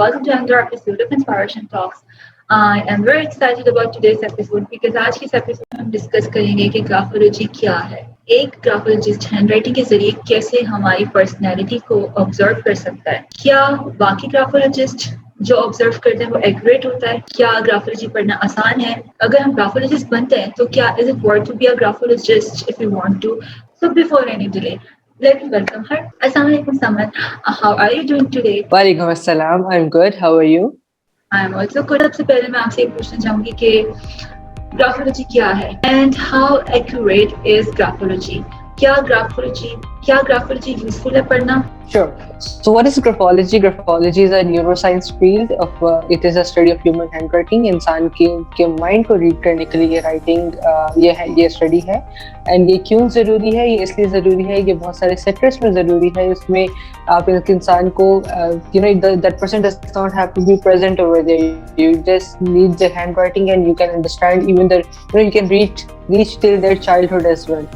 welcome to another episode of Inspiration Talks. I am very excited about today's episode because आज के इस episode में हम discuss करेंगे कि ग्राफोलॉजी क्या है. एक ग्राफोलॉजिस्ट हैंडराइटिंग के जरिए कैसे हमारी पर्सनैलिटी को ऑब्जर्व कर सकता है. क्या बाकी ग्राफोलॉजिस्ट जो ऑब्जर्व करते हैं वो एक्यूरेट होता है? क्या ग्राफोलॉजी पढ़ना आसान है? अगर हम ग्राफोलॉजिस्ट बनते हैं तो क्या is it worth to be a graphologist if you want to? So before any delay, let me welcome her. Assalamu alaikum, Saman. How are you doing today? Walaikum assalam. I'm good. How are you? I am also good. सबसे पहले मैं आपसे ये पूछना चाहूँगी कि graphology क्या है and how accurate is graphology? क्या ग्राफोलॉजी यूजफुल है पढ़ना? Sure. So what is graphology? Graphology is a neuroscience field of it is a study of human handwriting. इंसान के mind को read करने के लिए writing ये study है. And ये क्यों ज़रूरी है? ये इसलिए ज़रूरी है कि बहुत सारे sectors में ज़रूरी है. इसमें आप एक इंसान को that person does not have to be present over there. You just need the handwriting and you can understand even the you can reach till their childhood as well.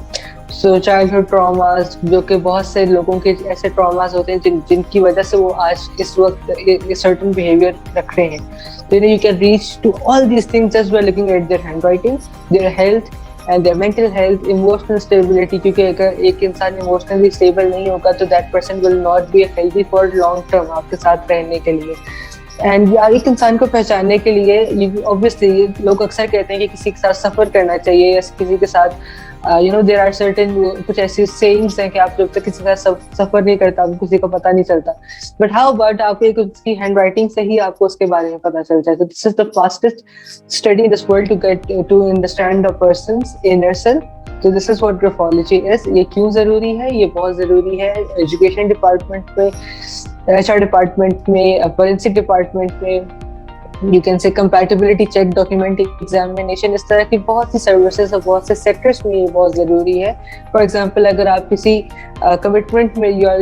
So childhood traumas जो कि बहुत से लोगों के ऐसे traumas होते हैं जिनकी वजह से वो आज इस वक्त certain behavior रख रहे हैं. So you can reach to all these things just by looking at their handwriting, their health and their mental health, emotional stability. क्योंकि अगर एक इंसान emotionally stable नहीं होगा तो that person will not be healthy for long term आपके साथ रहने के लिए. एंड एक इंसान को पहचानने के लिए ऑब्वियसली लोग अक्सर कहते हैं कि किसी के साथ सफ़र करना चाहिए या किसी के साथ देयर आर सर्टेन कुछ ऐसी सेइंग्स हैं कि आप जब तक किसी के साथ सफ़र नहीं करता आपको किसी का पता नहीं चलता. बट हाउ अबाउट आपको एक उसकी हैंड राइटिंग से ही आपको उसके बारे में पता चल जाए. तो this is the fastest study in this world to understand a person's inner self. तो this is what graphology is. ये क्यों ज़रूरी है? ये बहुत ज़रूरी है एजुकेशन डिपार्टमेंट में, HR डिपार्टमेंट में, फोरेंसिक डिपार्टमेंट में, you can say compatibility check, document examination, इस तरह की बहुत सी सर्विसेज और बहुत से सेक्टर्स में ये बहुत ज़रूरी है. फॉर एग्जांपल अगर आप किसी कमिटमेंट में you are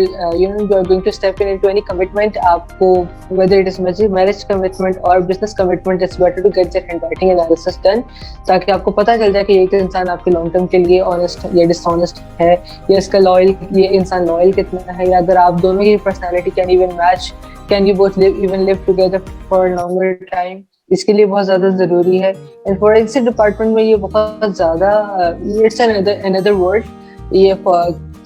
going to step in into any commitment, आपको whether it is marriage commitment और business commitment, it's better to get the handwriting analysis done ताकि आपको पता चल जाए कि ये इंसान आपके लॉन्ग टर्म के लिए ऑनेस्ट या डिसऑनेस्ट है या इसका ये इंसान लॉयल कितना है, या अगर आप दोनों की personality can even match, can you both live together for longer time. इसके लिए बहुत ज़्यादा ज़रूरी है. एंड फोरेंसिक डिपार्टमेंट में ये बहुत ज़्यादा इट्स अनदर वर्ड. ये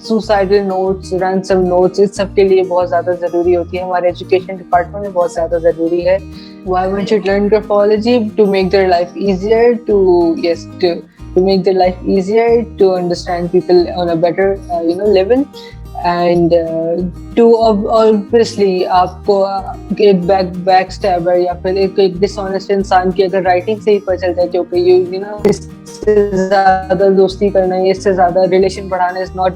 सुसाइडल नोट्स, रैंसम नोट्स, इस सब के लिए बहुत ज़्यादा ज़रूरी होती है. हमारे एजुकेशन डिपार्टमेंट में बहुत ज़्यादा ज़रूरी है. Why one should learn graphology? To make their life easier, to make their life easier, to understand people on a better level. And to obviously आपको एक बैक स्टैबर या फिर एक डिसऑनेस्ट इंसान की अगर राइटिंग से ही पता चलता है क्योंकि इससे ज़्यादा दोस्ती करना, इससे ज़्यादा रिलेशन बढ़ाना इज नॉट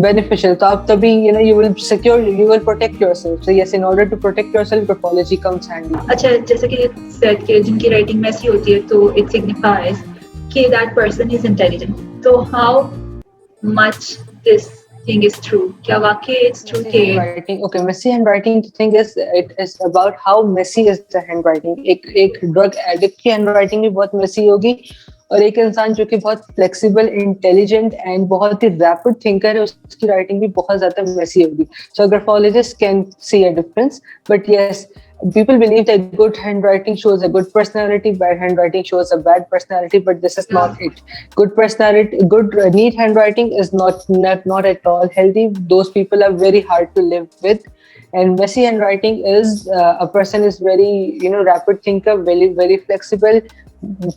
beneficial. तो आप तभी you will protect yourself. So yes, in order to protect yourself, graphology comes handy. अच्छा, जैसे कि सेट के जिनकी राइटिंग मैसी होती है तो it signifies कि that person is intelligent. तो how much this thing is true? क्या वाकई it's true कि handwriting? Okay, messy handwriting. The thing is, it is about how messy is the handwriting. एक drug addict की handwriting भी बहुत messy होगी और एक इंसान जो कि बहुत फ्लेक्सिबल, इंटेलिजेंट एंड बहुत ही रैपिड थिंकर है उसकी राइटिंग भी बहुत ज़्यादा मेसी होगी. So graphologist can see a difference. But yes, people believe that good handwriting shows a good personality, bad handwriting shows a bad personality, but this is not it. Good personality, neat handwriting is not at all healthy. Those people are very hard to live with. And messy handwriting is a person is very rapid thinker, very very flexible,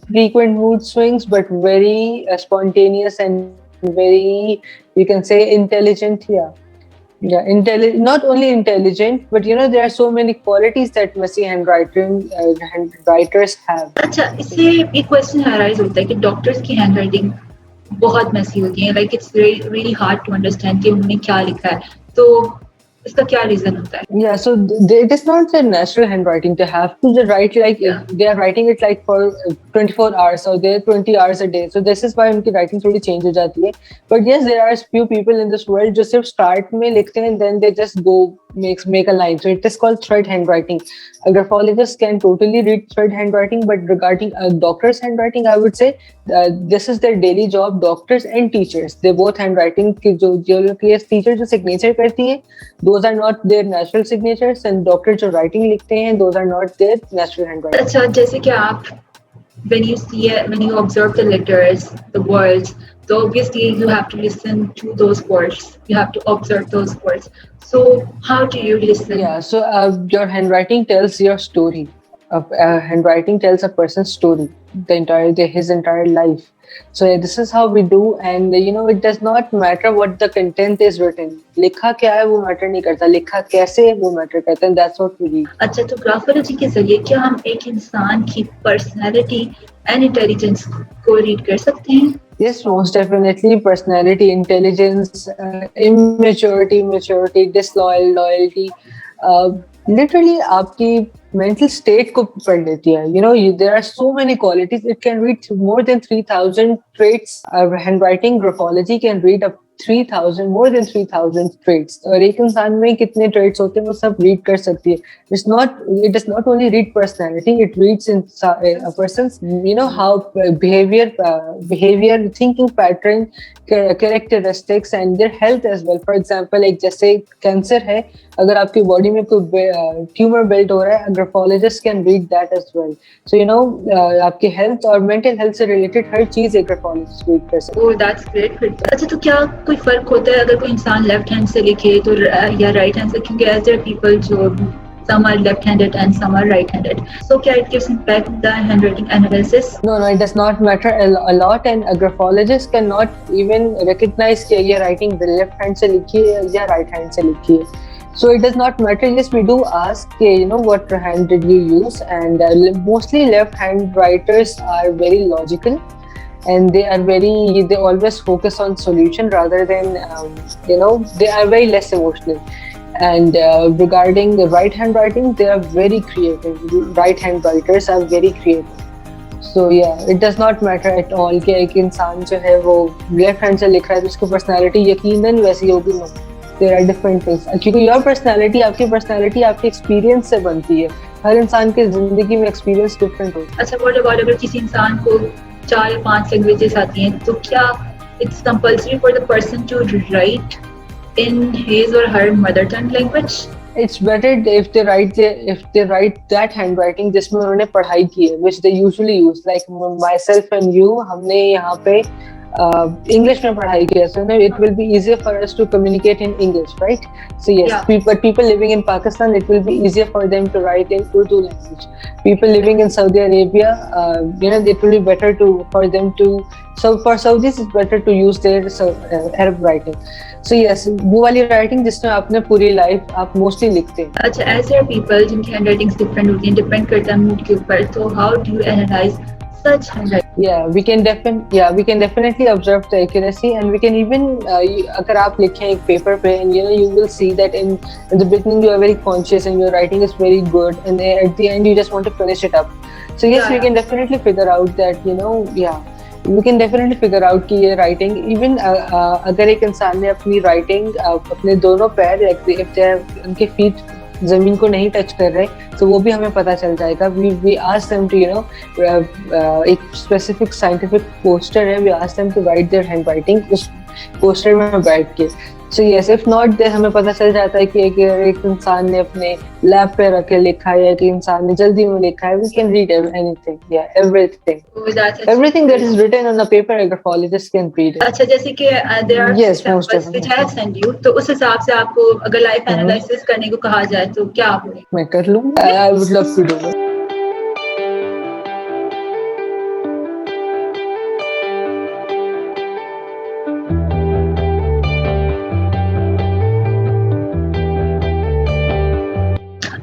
frequent mood swings, but very spontaneous and very, you can say, intelligent. Yeah, not only intelligent, but there are so many qualities that messy handwriters have. अच्छा, इससे एक question arise होता है कि doctors की handwriting बहुत messy होती है, like it's really hard to understand कि उन्होंने क्या लिखा है. तो इसका क्या रीजन होता है? Yeah, so it is not their natural handwriting to have to write like they are writing it like for 24 hours or they're 20 hours a day. So this is why उनकी writing थोड़ी change हो जाती है. But yes, there are few people in this world जो सिर्फ start में लिखते हैं and then they just go make a line. So it is called thread handwriting. A graphologist can totally read thread handwriting, but regarding a doctor's handwriting, I would say this is their daily job. Doctors and teachers, they both handwriting की जो लोग ये teacher जो signature करती है, those are not their natural signatures, and doctor जो writing लिखते हैं, those are not their natural handwriting. अच्छा, जैसे कि आप when you see it, when you observe the letters, the words, so obviously you have to listen to those words. You have to observe those words. So how do you listen? Yeah, so your handwriting tells your story. Handwriting tells a person's story, his entire life. So yeah, this is how we do, and it does not matter what the content is written. लिखा क्या है वो matter नहीं करता, लिखा कैसे है वो matter करता है. That's what we read. अच्छा, तो ग्राफोलॉजी के जरिए क्या हम एक इंसान की पर्सनालिटी एंड इंटेलिजेंस को रीड कर सकते हैं? Yes, most definitely. Personality, intelligence, immaturity, maturity, disloyal, loyalty. Literally, आपकी mental state को पढ़ लेती है. There are so many qualities. It can read more than 3,000 traits. Handwriting graphology can read up 3,000, more than 3,000 traits. और एक इंसान में कितने traits होते हैं वो सब read कर सकती है. It does not only read personality, it reads in a person's, how behavior, thinking pattern, characteristics and their health as well. For example, like जैसे cancer है, अगर आपकी body में कोई tumor build हो रहा है, a graphologist can read that as well. So आपकी health और mental health से related हर चीज एक graphologist read कर सकता है. Oh, that's great. अच्छा, तो क्या कोई फर्क होता है अगर कोई इंसान लेफ्ट हैंड से लिखे तो या राइट हैंड से? क्योंकि एज देयर पीपल जो some are left-handed and some are right-handed. So, it gives impact the handwriting analysis? No, it does not matter a lot, and a graphologist cannot even recognize कि ये writing the left hand से लिखी है या right hand से लिखी है. So it does not matter. Yes, we do ask, what hand did you use, and mostly left-hand writers are very logical, and they always focus on solution rather than they are very less emotional. And regarding the right hand writing, they are very creative. Right hand writers are very creative. So yeah, it does not matter at all कि एक इंसान जो है वो left hand से लिख रहा है तो उसकी पर्सनालिटी यकीनन वैसी होगी. No, there are different things. क्योंकि आपकी पर्सनालिटी आपके एक्सपीरियंस से बनती है. हर इंसान की जिंदगी में एक्सपीरियंस डिफरेंट होता है. अच्छा, what about अगर किसी इंसान को 4 या 5 लैंग्वेजेस आती हैं, तो क्या it's compulsory for the person to write in his or her mother tongue language? It's better if they write that handwriting जिसमें उन्होंने पढ़ाई की है, which they usually use. Like myself and you, हमने यहाँ पे English में पढ़ाई की है, so it will be easier for us to communicate in English, right? So yes, yeah. People living in Pakistan, it will be easier for them to write in Urdu language. People living in Saudi Arabia, it will be better for them to. So for Saudis, it's better to use their Arab writing. So yes, वो वाली writing जिसमें आपने पूरी life आप mostly लिखते हैं. अच्छा, as there are people जिनकी handwritings different होती हैं, depend करता है mood के ऊपर, तो how do you analyze such handwriting? Yeah, we can definitely observe the accuracy, and we can even अगर आप लिखें एक paper पे, and you will see that in the beginning you are very conscious and your writing is very good, and at the end you just want to finish it up. So yes, we can definitely figure out that we can definitely figure out कि ये writing, even अगर एक इंसान ने अपनी writing अपने दोनों पैर उनके feet जमीन को नहीं टच कर रहे, तो वो भी हमें पता चल जाएगा. We ask them to एक specific scientific poster है, we ask them to write their handwriting उस poster में बैठ के. So yes, if not, then हमें पता चल जाता है कि एक इंसान ने अपने लैब पे रख के लिखा है या कि इंसान ने जल्दी में लिखा है. We can read anything, everything. Everything that is written on a paper, a graphologist can read it. अच्छा, जैसे कि there are samples which I have sent you, तो उस हिसाब से आपको अगर लाइफ एनालिसिस करने को कहा जाए तो क्या आप बोलेंगे? मैं कर लूँ. I would love to do it.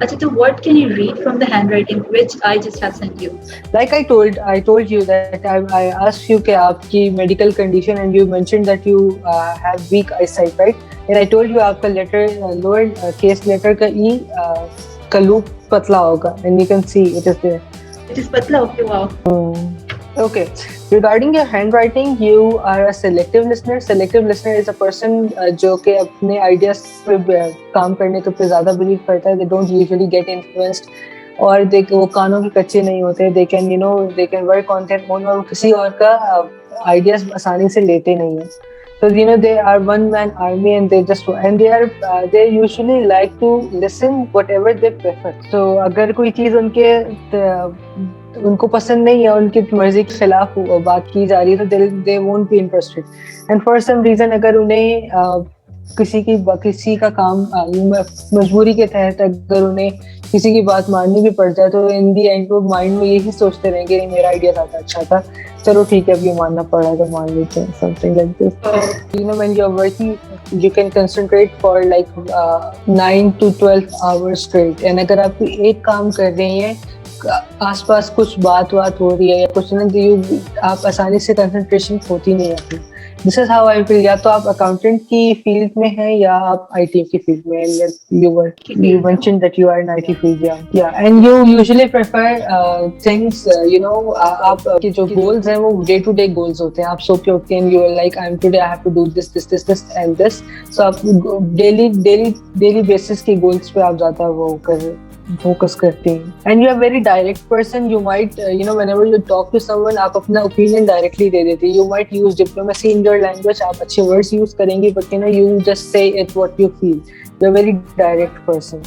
अच्छा, तो what can you read from the handwriting which I just have sent you? Like I told you that I asked you कि आपकी medical condition, and you mentioned that you have weak eyesight, right? And I told you आपका letter lower case letter का E का loop पतला होगा, and you can see it is there. It is पतला, okay, wow. Okay. Regarding your handwriting, you are a selective listener. Selective listener is a person जो कि अपने ideas पे काम करने के पे ज़्यादा believe करता है. They don't usually get influenced, और वो कानों के कच्चे नहीं होते. They can, they can work on their own, और किसी और का ideas आसानी से लेते नहीं हैं. So they are one man army, and they usually like to listen whatever they prefer. So अगर कोई चीज उनको पसंद नहीं है, उनकी मर्जी के खिलाफ बात की जा रही है, तो they won't be interested. And for some reason अगर उन्हें किसी का काम मजबूरी के तहत अगर उन्हें किसी की बात माननी भी पड़ जाए, तो इन दी एंड वो माइंड में यही सोचते रहेंगे नहीं मेरा आइडिया ज्यादा अच्छा था, चलो ठीक है अब ये मानना पड़ा तो मान लेते हैं, something like this. When you're working, you can concentrate for like 9 to 12 hours straight, and अगर आप एक काम कर रहे हैं, आसपास कुछ बात हो रही है या कुछ ना, आप आसानी से कंसंट्रेशन होती नहीं आती. This is how I feel. या तो आप अकाउंटेंट की फील्ड में हैं या आप आईटी की फील्ड में हैं. You mentioned that you are in IT field, yeah, and you usually prefer things, आप के जो goals हैं वो day to day goals होते हैं. आप सो के उठते हैं, you are like today I have to do this and this. So आप daily basis के goals पे आप ज़्यादा वो focus करते हैं. And you are very direct person. You might whenever you talk to someone, आप अपना opinion directly दे देते हैं. You might use diplomacy in your language. आप अच्छे words use करेंगे, but you just say it what you feel. You're a very direct person.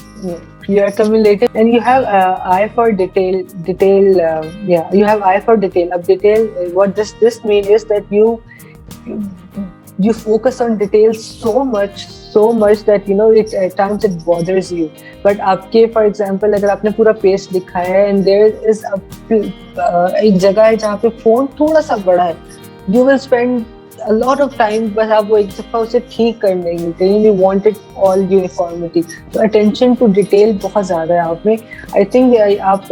You are cumulative, and you have eye for detail. You have eye for detail. Ab detail, what does this mean is that you focus on details so much that it at times it bothers you. But आपके for example अगर आपने पूरा page लिखा है and there is एक जगह है जहाँ पे फोन थोड़ा सा बड़ा है, you will spend a lot of time बस आप वो एक दफा उसे ठीक करने के लिए. You want it all uniformity. So attention to detail बहुत ज़्यादा है आप में. I think आप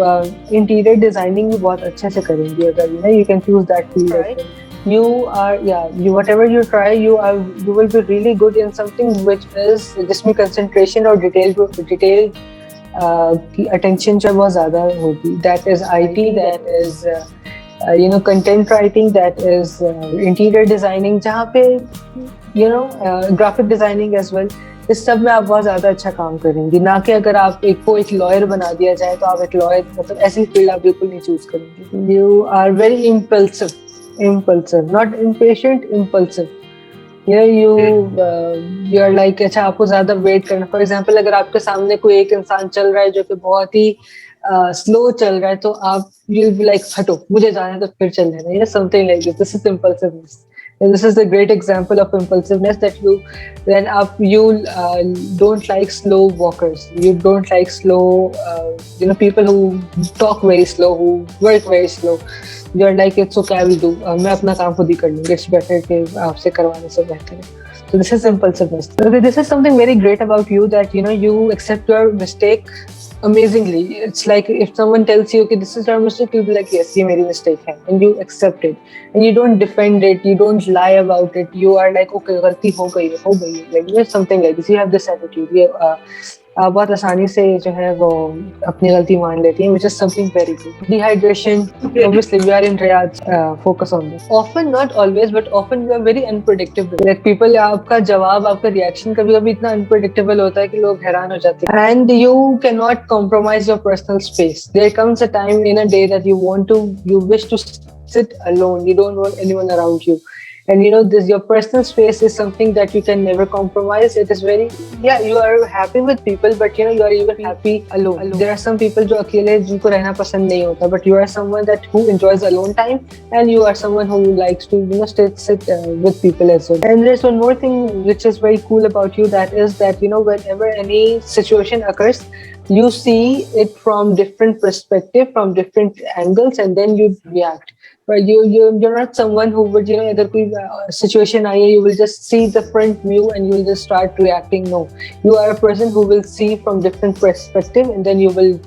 interior designing भी बहुत अच्छे से करेंगे अगर you can choose that field. Right. Whatever you try, you will be really good in something which is जिसमें concentration और detail की attention जो बहुत ज़्यादा होगी. That is IT, that is content writing, that is interior designing, जहाँ पे graphic designing as well. इस सब में आप बहुत ज़्यादा अच्छा काम करेंगे. ना कि अगर आप एक लॉयर बना दिया जाए तो आप एक लॉयर, मतलब ऐसी फील्ड आप बिल्कुल नहीं चूज करेंगे. You are very impulsive, not impatient, impulsive. You are like अच्छा आपको ज्यादा वेट करना. फॉर एग्जाम्पल अगर आपके सामने कोई एक इंसान चल रहा है जो कि बहुत ही स्लो चल रहा है, तो आप you'll be like हटो, मुझे जाना है तो फिर चल लेना. Something like this. This is impulsiveness. And this is a great example of impulsiveness, that you don't like slow walkers. You don't like slow people who talk very slow, who work very slow. You're like it's okay, I will do. मैं अपना काम खुद ही कर लूँगी. It's better कि आपसे करवाने से बेहतर है. So this is impulsiveness. This is something very great about you, that you accept your mistake amazingly. It's like if someone tells you, okay, this is your mistake, you'll be like, yes, ये मेरी mistake है, and you accept it, and you don't defend it, you don't lie about it. You are like, okay, गलती हो गई है, like something like this. You have this attitude. बहुत आसानी से जो है वो अपनी गलती मान लेती है, which is something very good. Dehydration, obviously we are in Riyadh, focus on this. Often, not always, but often you are very unpredictable. Like people, आपका जवाब, आपका reaction कभी-कभी इतना unpredictable होता है कि लोग हैरान हो जाते हैं. And you cannot compromise your personal space. There comes a time in a day that you wish to sit alone. You don't want anyone around you. And your personal space is something that you can never compromise. It is very, you are happy with people, but you are even happy alone. There are some people जो अकेले जिनको रहना पसंद नहीं होता, but you are someone who enjoys alone time, and you are someone who likes to sit with people as well. And there's one more thing which is very cool about you, that is that whenever any situation occurs, you see it from different perspective, from different angles, and then you react. But you're not someone who would अगर कोई situation आई है, you will just see the front view and you will just start reacting. No, you are a person who will see from different perspective, and then you will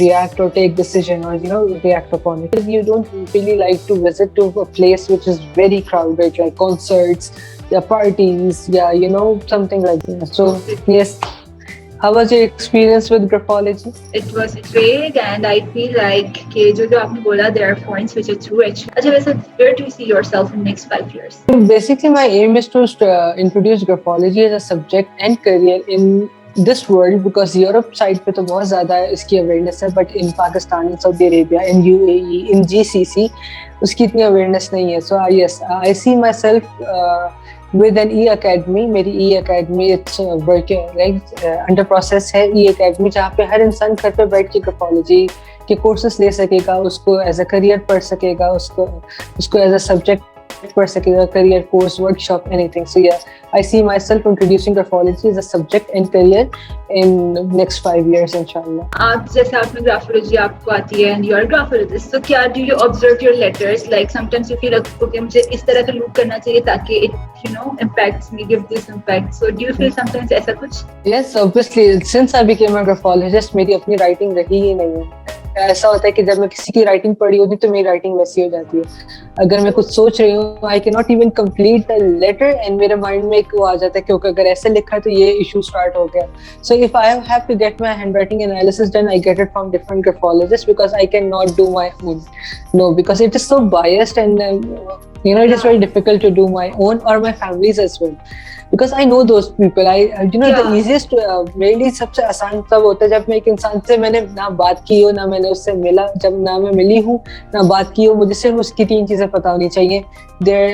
react or take decision, or react upon it. You don't really like to visit to a place which is very crowded, like concerts, parties, something like that. So yes, How was your experience with graphology? It was great, and I feel like कि जो आपने बोला, there are points which are true actually. अच्छा, वैसे where do you see yourself in next 5 years? Basically, my aim is to introduce graphology as a subject and career in this world, because Europe side पे तो बहुत ज़्यादा इसकी awareness है, but in Pakistan, in Saudi Arabia, in UAE, in GCC, उसकी इतनी awareness नहीं है. So yes, I see myself with an e-academy. मेरी e-academy it's working like under process है e-academy, जहाँ पे हर इंसान घर पे बैठ के graphology के कोर्सेस ले सकेगा, उसको एज अ करियर पढ़ सकेगा, उसको एज अ सब्जेक्ट पढ़ सकेगा, career course, workshop, anything. So yeah I see myself introducing graphology as a subject and career in next 5 years इंशाल्लाह. आप जैसे आपने ग्राफोलॉजी आपको आती है एंड यू आर ग्राफोलॉजिस्ट, तो क्या do you observe your letters, like sometimes you feel okay मुझे इस तरह का लूप करना चाहिए ताकि it impacts me, give this impact. So do you feel sometimes ऐसा कुछ? Yes, obviously since I became a graphologist, मेरी अपनी राइटिंग रही ही नहीं है. ऐसा होता है कि जब मैं किसी की राइटिंग पढ़ी होती तो मेरी राइटिंग वैसी हो जाती है. अगर मैं कुछ सोच रही हूँ, I can not even complete the letter and मेरे माइंड में एक वो आ जाता है क्योंकि अगर ऐसे लिखा तो ये इशू स्टार्ट हो गया. So if I have to get my handwriting analysis done, I get it from different graphologists because I cannot do my own. No, because it is so biased and it is very difficult to do my own or my family's as well. Because I know those people. The easiest मेरे लिए सबसे आसान तब होता है जब मैं एक इंसान से मैंने ना बात की हो, ना मैंने उससे मिला, जब ना मैं मिली हूँ ना बात की हो, मुझे सिर्फ उसकी 3 चीजें पता होनी चाहिए. Their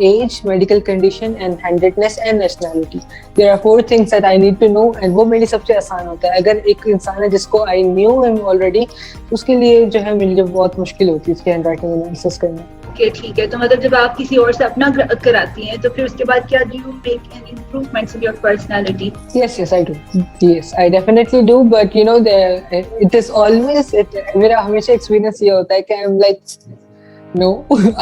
age, medical condition and handedness and nationality. There are 4 things that I need to know and वो मेरे लिए सबसे आसान होता है. अगर एक इंसान है जिसको I knew him already, तो उसके लिए जो है मेरे लिए बहुत मुश्किल होती है इसकी handwriting analysis करना. Okay, ठीक है. तो मतलब जब आप किसी और से अपना कराती हैं तो फिर उसके बाद क्या do you make any improvements in your personality? Yes, I do. Yes, I definitely do. But it is always मेरा हमेशा experience ये होता है कि I'm like, no,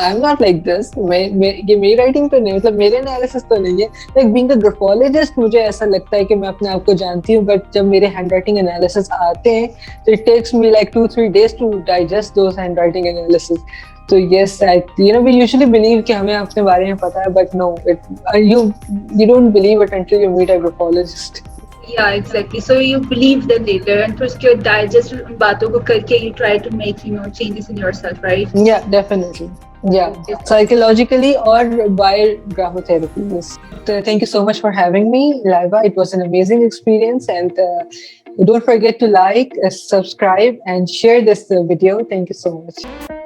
I'm not like this. ये मेरी राइटिंग तो नहीं, मतलब मेरे एनालिसिस तो नहीं है. Like being a graphologist, मुझे ऐसा लगता है कि मैं अपने आप को जानती हूँ, बट जब मेरे हैंडराइटिंग एनालिसिस आते हैं तो it takes me like 2-3 days to digest those handwriting analysis. So yes, we usually believe कि हमें अपने बारे में पता है, but no, you don't believe it until you meet a graphologist. Yeah, exactly. So you believe them later, and फिर उसके digest उन बातों को करके you try to make changes in yourself, right? Yeah, definitely. Yeah, psychologically or by graphotherapy. Yes. So thank you so much for having me, Laiba. It was an amazing experience, and don't forget to like, subscribe, and share this video. Thank you so much.